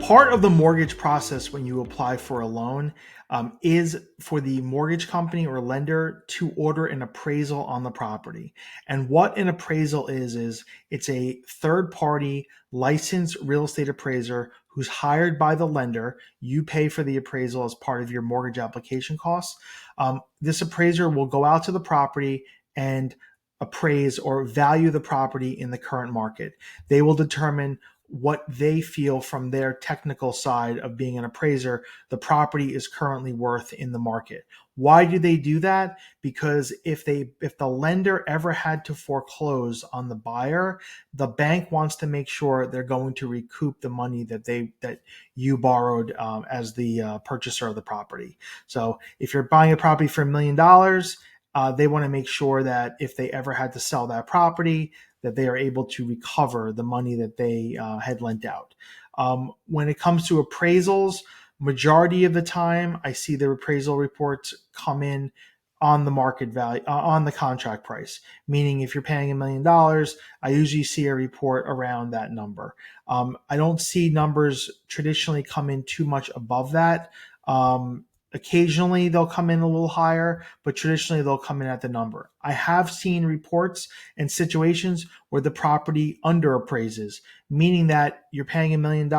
Part of the mortgage process when you apply for a loan is for the mortgage company or lender to order an appraisal on the property. And what an appraisal is it's a third-party licensed real estate appraiser who's hired by the lender. You pay for the appraisal as part of your mortgage application costs. This appraiser will go out to the property and appraise or value the property in the current market. They will determine what they feel from their technical side of being an appraiser the property is currently worth in the market. Why do they do that? Because if the lender ever had to foreclose on the buyer, the bank wants to make sure they're going to recoup the money that you borrowed as the purchaser of the property. So if you're buying a property for $1 million, they want to make sure that if they ever had to sell that property, that they are able to recover the money that they had lent out. When it comes to appraisals, majority of the time, I see the appraisal reports come in on the market value, on the contract price. Meaning, if you're paying $1 million, I usually see a report around that number. I don't see numbers traditionally come in too much above that. Occasionally they'll come in a little higher, but traditionally they'll come in at the number. I have seen reports and situations where the property underappraises, meaning that you're paying $1 million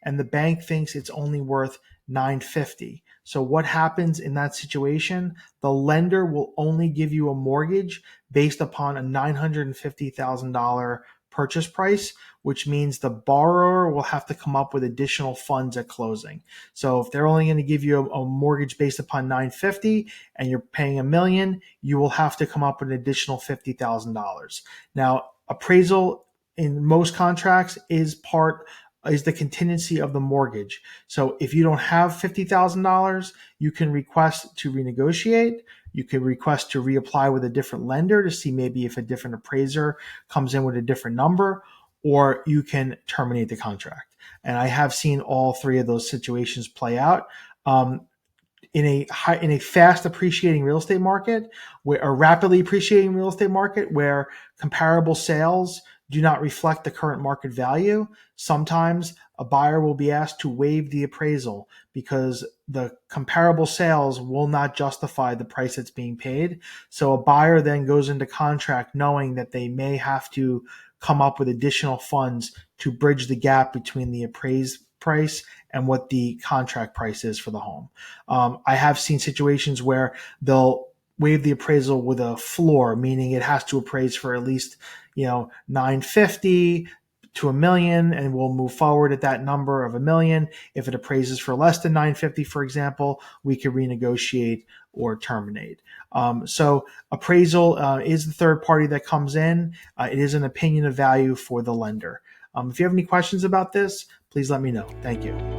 and the bank thinks it's only worth $950. So what happens in that situation? The lender will only give you a mortgage based upon a $950,000 purchase price, which means the borrower will have to come up with additional funds at closing. So if they're only going to give you a mortgage based upon $950 and you're paying $1 million, you will have to come up with an additional $50,000. Now, appraisal in most contracts is the contingency of the mortgage. So if you don't have $50,000, you can request to renegotiate. You can request to reapply with a different lender to see maybe if a different appraiser comes in with a different number, or you can terminate the contract. And I have seen all three of those situations play out. In a fast appreciating real estate market, where a rapidly appreciating real estate market where comparable sales do not reflect the current market value, sometimes a buyer will be asked to waive the appraisal because the comparable sales will not justify the price that's being paid. So a buyer then goes into contract knowing that they may have to come up with additional funds to bridge the gap between the appraised price and what the contract price is for the home. I have seen situations where they'll waive the appraisal with a floor, meaning it has to appraise for at least, $950 to $1 million, and we'll move forward at that number of $1 million. If it appraises for less than $950, for example, we can renegotiate or terminate. So appraisal is the third party that comes in. It is an opinion of value for the lender. If you have any questions about this, please let me know. Thank you.